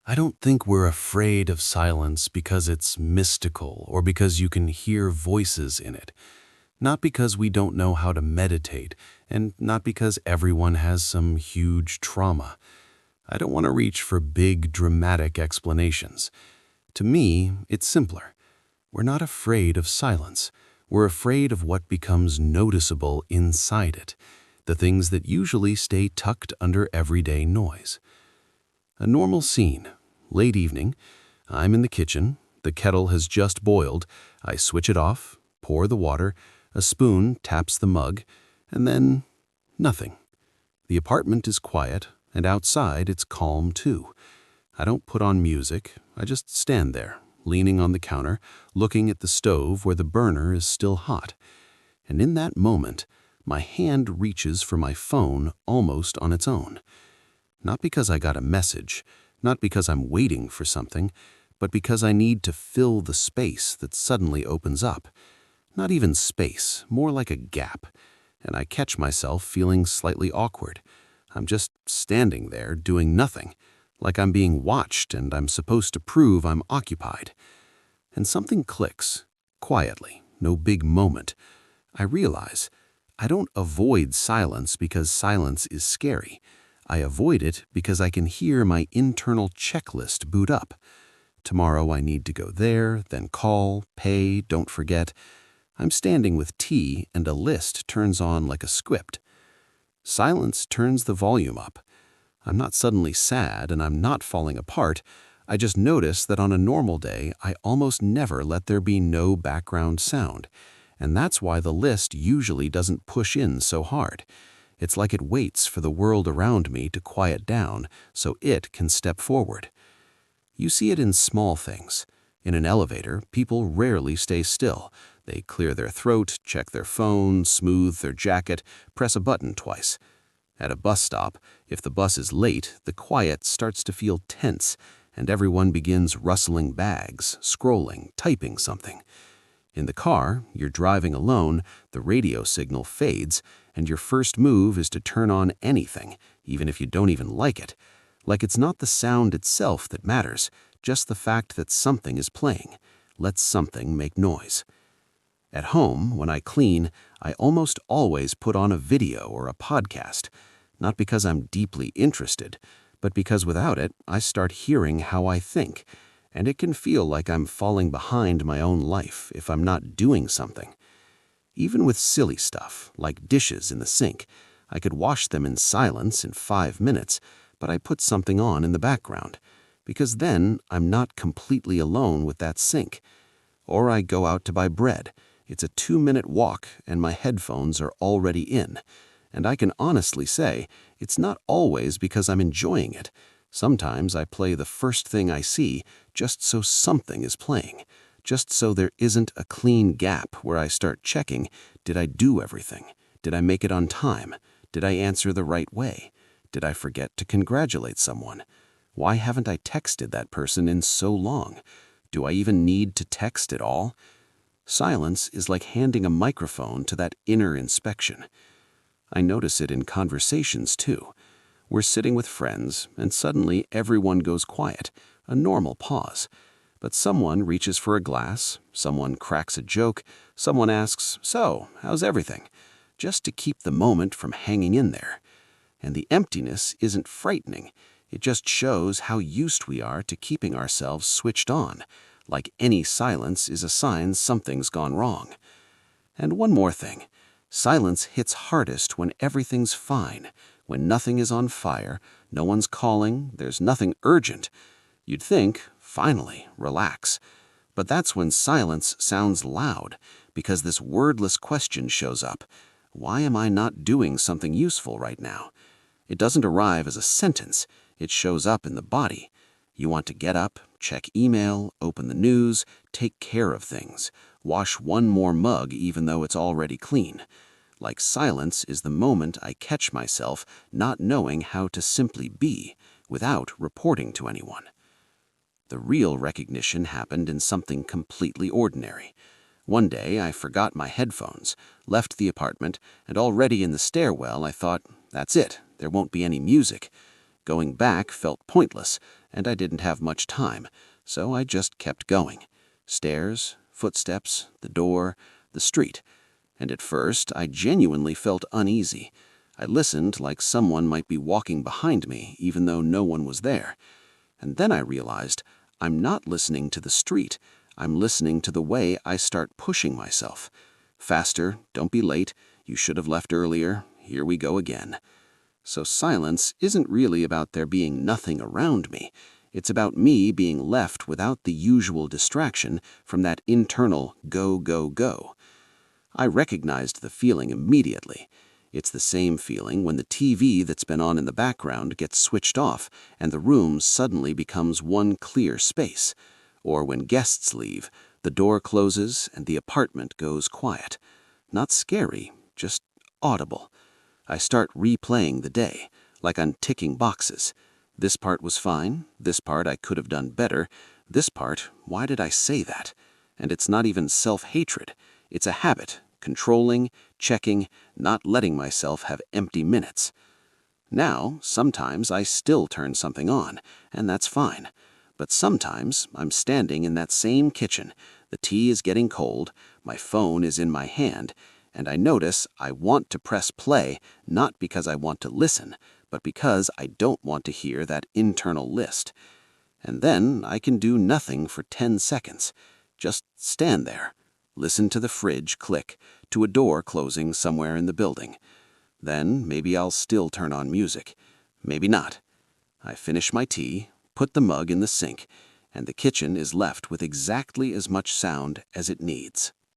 I don't think we're afraid of silence because it's mystical or because you can hear voices in it. Not because we don't know how to meditate, and not because everyone has some huge trauma. I don't want to reach for big, dramatic explanations. To me, it's simpler. We're not afraid of silence. We're afraid of what becomes noticeable inside it, the things that usually stay tucked under everyday noise. A normal scene. Late evening. I'm in the kitchen. The kettle has just boiled. I switch it off, pour the water, a spoon taps the mug, and then nothing. The apartment is quiet, and outside it's calm too. I don't put on music. I just stand there, leaning on the counter, looking at the stove where the burner is still hot. And in that moment, my hand reaches for my phone almost on its own. Not because I got a message, not because I'm waiting for something, but because I need to fill the space that suddenly opens up. Not even space, more like a gap. And I catch myself feeling slightly awkward. I'm just standing there doing nothing, like I'm being watched and I'm supposed to prove I'm occupied. And something clicks, quietly, no big moment. I realize I don't avoid silence because silence is scary. I avoid it because I can hear my internal checklist boot up. Tomorrow I need to go there, then call, pay, don't forget. I'm standing with tea and a list turns on like a script. Silence turns the volume up. I'm not suddenly sad and I'm not falling apart. I just notice that on a normal day, I almost never let there be no background sound. And that's why the list usually doesn't push in so hard. It's like it waits for the world around me to quiet down so it can step forward. You see it in small things. In an elevator, people rarely stay still. They clear their throat, check their phone, smooth their jacket, press a button twice. At a bus stop, if the bus is late, the quiet starts to feel tense, and everyone begins rustling bags, scrolling, typing something. In the car, you're driving alone, the radio signal fades, and your first move is to turn on anything, even if you don't even like it. Like it's not the sound itself that matters, just the fact that something is playing. Let something make noise. At home, when I clean, I almost always put on a video or a podcast, not because I'm deeply interested, but because without it, I start hearing how I think, and it can feel like I'm falling behind my own life if I'm not doing something. Even with silly stuff, like dishes in the sink, I could wash them in silence in 5 minutes, but I put something on in the background, because then I'm not completely alone with that sink. Or I go out to buy bread. It's a 2-minute walk, and my headphones are already in. And I can honestly say, it's not always because I'm enjoying it. Sometimes I play the first thing I see just so something is playing, just so there isn't a clean gap where I start checking, did I do everything? Did I make it on time? Did I answer the right way? Did I forget to congratulate someone? Why haven't I texted that person in so long? Do I even need to text at all? Silence is like handing a microphone to that inner inspection. I notice it in conversations too. We're sitting with friends, and suddenly everyone goes quiet, a normal pause. But someone reaches for a glass, someone cracks a joke, someone asks, "So, how's everything?" just to keep the moment from hanging in there. And the emptiness isn't frightening. It just shows how used we are to keeping ourselves switched on, like any silence is a sign something's gone wrong. And one more thing. Silence hits hardest when everything's fine, when nothing is on fire, no one's calling, there's nothing urgent. You'd think, finally, relax. But that's when silence sounds loud, because this wordless question shows up. Why am I not doing something useful right now? It doesn't arrive as a sentence. It shows up in the body. You want to get up, check email, open the news, take care of things, wash one more mug even though it's already clean. Like silence is the moment I catch myself not knowing how to simply be without reporting to anyone. The real recognition happened in something completely ordinary. One day I forgot my headphones, left the apartment, and already in the stairwell I thought, that's it, there won't be any music. Going back felt pointless, and I didn't have much time, so I just kept going. Stairs, footsteps, the door, the street. And at first, I genuinely felt uneasy. I listened like someone might be walking behind me, even though no one was there. And then I realized I'm not listening to the street. I'm listening to the way I start pushing myself. Faster, don't be late, you should have left earlier, here we go again. So silence isn't really about there being nothing around me. It's about me being left without the usual distraction from that internal go, go, go. I recognized the feeling immediately. It's the same feeling when the TV that's been on in the background gets switched off and the room suddenly becomes one clear space. Or when guests leave, the door closes and the apartment goes quiet. Not scary, just audible. I start replaying the day, like I'm ticking boxes. This part was fine, this part I could have done better, this part, why did I say that? And it's not even self-hatred, it's a habit, controlling, checking, not letting myself have empty minutes. Now, sometimes I still turn something on, and that's fine. But sometimes I'm standing in that same kitchen, the tea is getting cold, my phone is in my hand, and I notice I want to press play not because I want to listen, but because I don't want to hear that internal list. And then I can do nothing for 10 seconds. Just stand there. Listen to the fridge click, to a door closing somewhere in the building. Then maybe I'll still turn on music. Maybe not. I finish my tea, put the mug in the sink, and the kitchen is left with exactly as much sound as it needs.